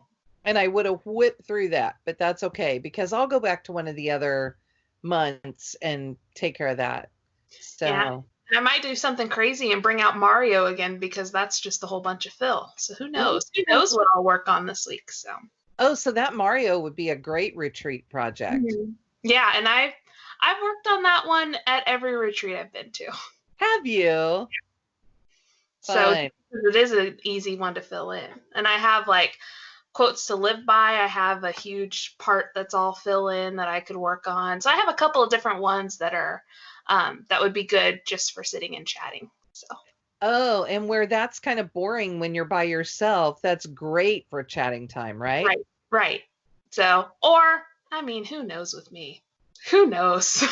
And I would have whipped through that, but that's okay because I'll go back to one of the other months and take care of that. So yeah. I might do something crazy and bring out Mario again because that's just a whole bunch of fill. So who knows? Who knows what I'll work on this week? So. Oh, so that Mario would be a great retreat project. Mm-hmm. Yeah, and I've worked on that one at every retreat I've been to. Have you? Yeah. So it is an easy one to fill in. And I have like quotes to live by. I have a huge part that's all fill in that I could work on. So I have a couple of different ones that are that would be good just for sitting and chatting. So. Oh, and where that's kind of boring when you're by yourself, that's great for chatting time, right? Right. So, or, I mean, who knows with me? Who knows?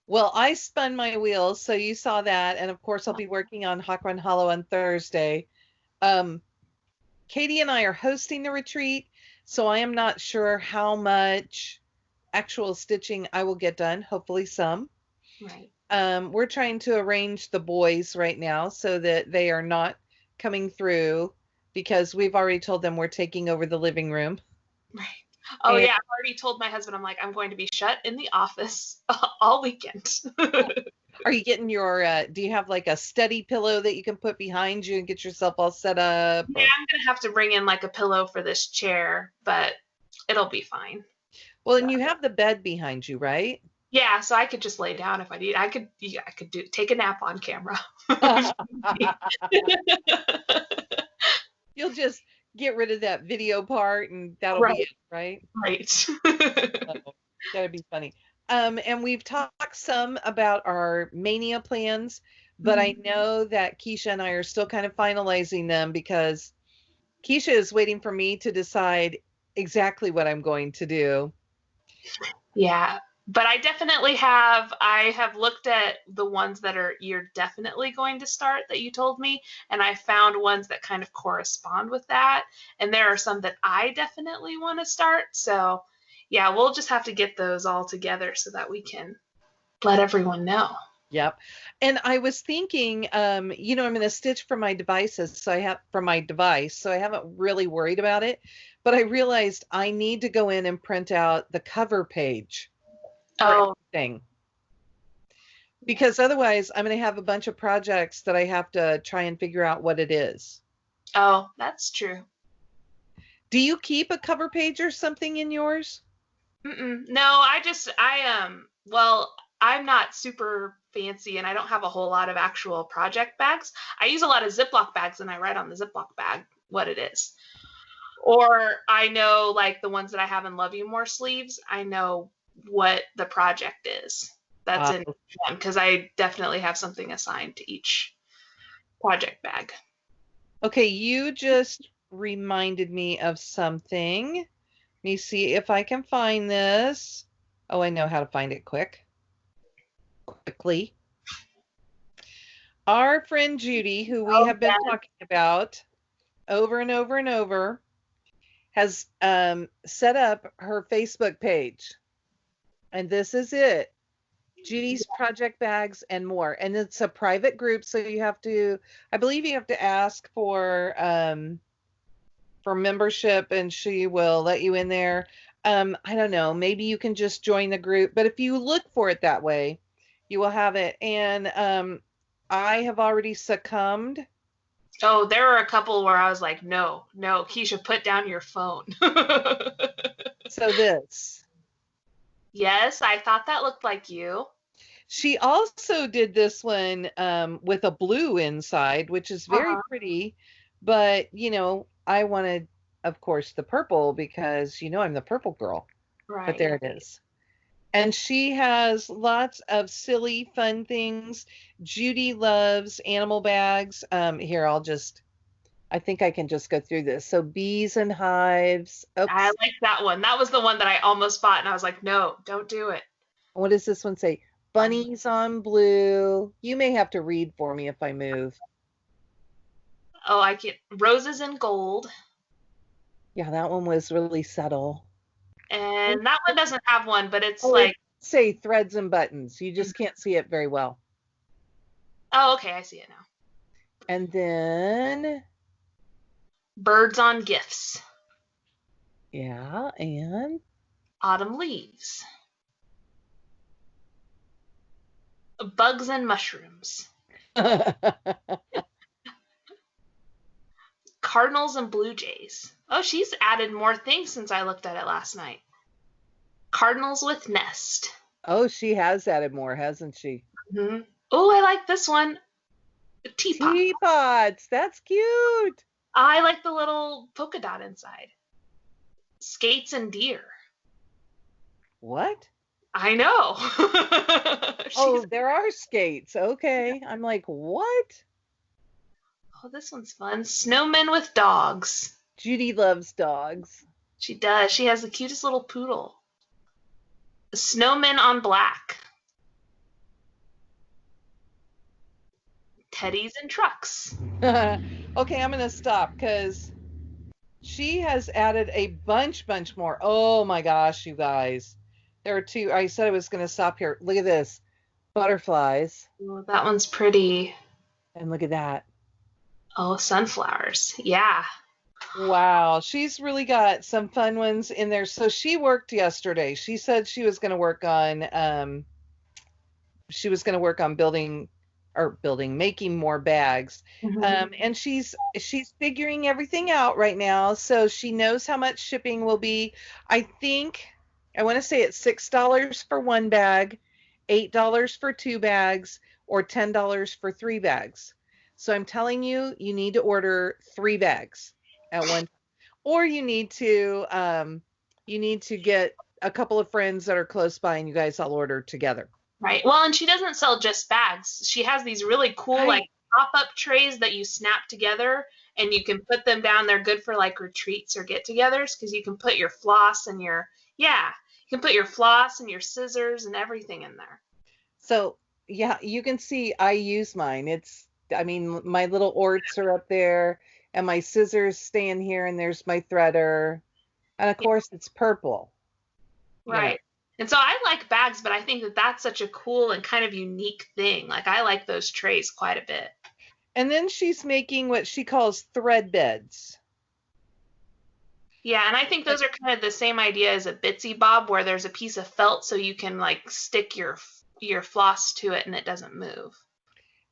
Well, I spun my wheels, so you saw that. And of course, I'll be working on Cochrane Hollow on Thursday. Katie and I are hosting the retreat, so I am not sure how much actual stitching I will get done. Hopefully some. Right. We're trying to arrange the boys right now so that they are not coming through because we've already told them we're taking over the living room. Right. Oh, yeah. I've already told my husband, I'm like, I'm going to be shut in the office all weekend. Are you getting your, do you have like a study pillow that you can put behind you and get yourself all set up? Yeah, I'm going to have to bring in like a pillow for this chair, but it'll be fine. Well, and you have the bed behind you, right? Yeah, so I could just lay down if I need. I could take a nap on camera. You'll just get rid of that video part and that'll be it, right? Right. That'd be funny. And we've talked some about our mania plans, but I know that Keisha and I are still kind of finalizing them because Keisha is waiting for me to decide exactly what I'm going to do. Yeah. But I definitely have, looked at the ones that you're definitely going to start that you told me, and I found ones that kind of correspond with that. And there are some that I definitely want to start. So yeah, we'll just have to get those all together so that we can let everyone know. Yep. And I was thinking, I'm going to stitch for my devices. So I haven't really worried about it, but I realized I need to go in and print out the cover page. Thing. Because otherwise I'm going to have a bunch of projects that I have to try and figure out what it is. Oh, that's true. Do you keep a cover page or something in yours? No, well, I'm not super fancy and I don't have a whole lot of actual project bags. I use a lot of Ziploc bags and I write on the Ziploc bag what it is. Or I know like the ones that I have in Love You More sleeves, I know what the project is that's in them because I definitely have something assigned to each project bag. Okay, you just reminded me of something. Let me see if I can find this. Oh, I know how to find it quickly. Our friend Judy, who we have been talking about over and over and over, has set up her Facebook page. And this is it. Judy's Project Bags and More. And it's a private group, so I believe you have to ask for membership, and she will let you in there. I don't know, maybe you can just join the group, but if you look for it that way, you will have it. And I have already succumbed. Oh, there were a couple where I was like, no, Keisha, put down your phone. So this. Yes, I thought that looked like you. She also did this one with a blue inside, which is very Uh-huh. pretty. But, I wanted, of course, the purple because, I'm the purple girl. But Right. there it is. And she has lots of silly, fun things. Judy loves animal bags. Here, I think I can just go through this. So bees and hives. I Oops. like that one. That was the one that I almost bought, and I was like, no, don't do it. What does this one say? Bunny. Bunnies on blue. You may have to read for me if I move. Oh, I get roses and gold. Yeah, that one was really subtle. And that one doesn't have one, but it's Oh, it like, say threads and buttons. You just can't see it very well. oh, okay, I see it now. And then, Birds on gifts. yeah, and Autumn leaves. Bugs and mushrooms. Cardinals and blue jays. Oh, she's added more things since I looked at it last night. Cardinals with nest. oh, she has added more, hasn't she? Mm-hmm. Oh, I like this one. Teapot. Teapots. That's cute. I like the little polka dot inside. Skates and deer. What? I know. Oh, there are skates. Okay. I'm like, what? Oh, this one's fun. Snowmen with dogs. Judy loves dogs. She does. She has the cutest little poodle. Snowmen on black. Teddies and trucks. Okay, I'm gonna stop because she has added a bunch more. Oh my gosh, you guys. There are two. I said I was gonna stop here. Look at this. Butterflies. Oh, that one's pretty. And look at that. Oh, sunflowers. Yeah. Wow, she's really got some fun ones in there. So she worked yesterday. She said she was gonna work on making more bags. Mm-hmm. And she's figuring everything out right now. So she knows how much shipping will be. I want to say it's $6 for one bag, $8 for two bags, or $10 for three bags. So I'm telling you, you need to order three bags at one, or you need to get a couple of friends that are close by, and you guys all order together. Right. Well, and she doesn't sell just bags. She has these really cool like Right. pop-up trays that you snap together and you can put them down. They're good for like retreats or get-togethers because you can put your floss and your scissors and everything in there. So yeah, you can see I use mine. I mean, my little orts are up there, and my scissors stay in here, and there's my threader, and of Yeah, course it's purple. You know. right. And so I like bags, but I think that that's such a cool and kind of unique thing. Like I like those trays quite a bit. And then she's making what she calls thread beds. Yeah, and I think those are kind of the same idea as a Bitsy Bob, where there's a piece of felt so you can like stick your floss to it and it doesn't move.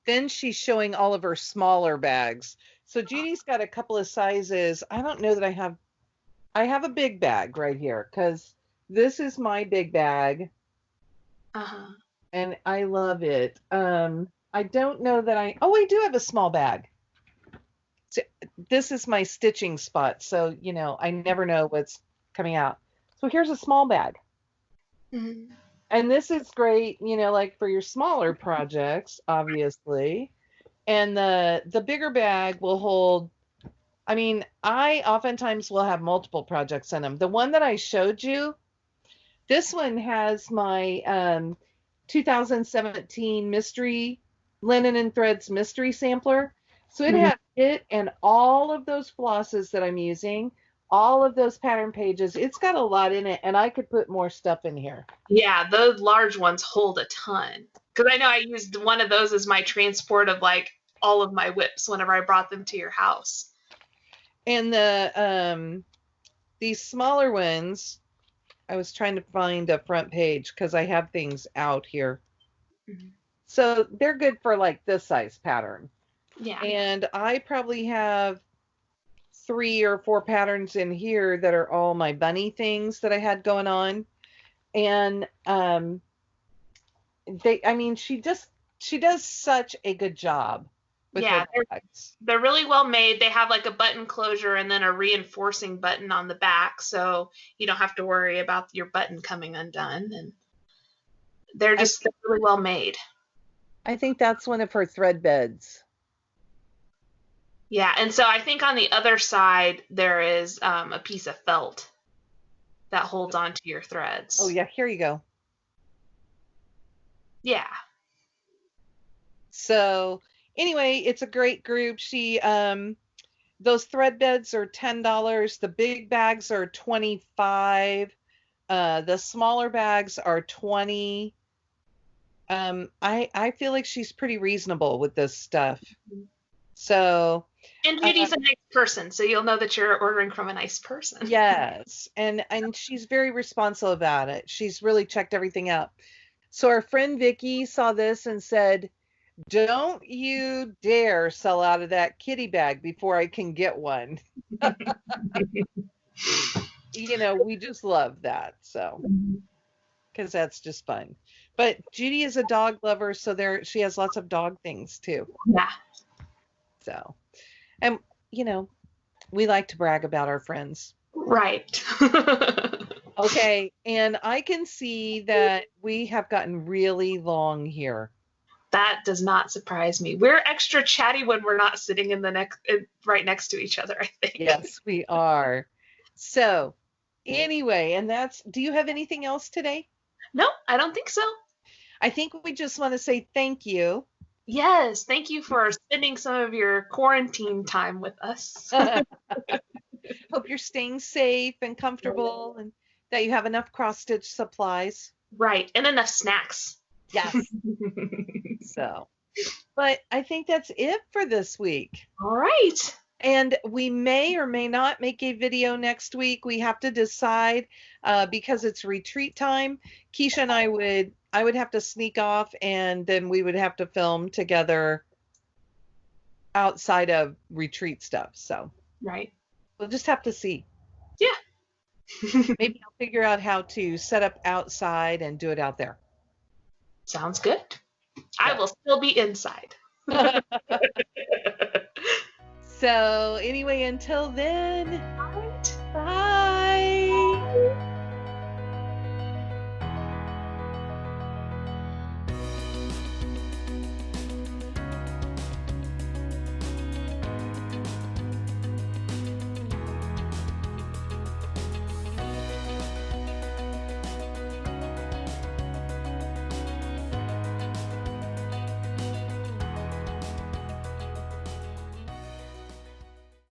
Then she's showing all of her smaller bags. So Judy's got a couple of sizes. I don't know that I have a big bag right here because this is my big bag Uh-huh. and I love it. I don't know that oh, I do have a small bag. So this is my stitching spot. So, I never know what's coming out. So here's a small bag. Mm-hmm. And this is great, like for your smaller projects, obviously. And the bigger bag will hold, I mean, I oftentimes will have multiple projects in them. The one that I showed you, this one has my 2017 mystery linen and threads mystery sampler. So it Mm-hmm. has it and all of those flosses that I'm using, all of those pattern pages. It's got a lot in it, and I could put more stuff in here. Yeah, those large ones hold a ton. Because I know I used one of those as my transport of like all of my whips whenever I brought them to your house. And these smaller ones, I was trying to find a front page because I have things out here. Mm-hmm. So they're good for like this size pattern. Yeah. And I probably have 3 or 4 patterns in here that are all my bunny things that I had going on. And I mean, she does such a good job with Yeah, her bags. they're really well made. They have like a button closure and then a reinforcing button on the back, so you don't have to worry about your button coming undone. And they're really well made. I think that's one of her thread beds. Yeah, and so I think on the other side there is a piece of felt that holds onto your threads. Oh yeah, here you go. Yeah. So anyway, it's a great group. Those thread beds are $10. The big bags are $25. The smaller bags are $20. I feel like she's pretty reasonable with this stuff. So, and Judy's a nice person, so you'll know that you're ordering from a nice person. Yes, and she's very responsible about it. She's really checked everything out. So our friend Vicky saw this and said, "Don't you dare sell out of that kitty bag before I can get one." You know, we just love that. So, because that's just fun. But Judy is a dog lover, so she has lots of dog things too. Yeah. So, and you know, we like to brag about our friends. Right. Okay, and I can see that we have gotten really long here. That does not surprise me. We're extra chatty when we're not sitting in right next to each other, I think. Yes, we are. So, anyway, do you have anything else today? No, I don't think so. I think we just want to say thank you. Yes, thank you for spending some of your quarantine time with us. Hope you're staying safe and comfortable and that you have enough cross-stitch supplies. Right, and enough snacks. Yes. So, but I think that's it for this week. All right. And we may or may not make a video next week. We have to decide because it's retreat time. Keisha and I would have to sneak off, and then we would have to film together outside of retreat stuff. So right. We'll just have to see. Yeah. Maybe I'll figure out how to set up outside and do it out there. Sounds good. Yeah. I will still be inside. So anyway, until then, all right. bye.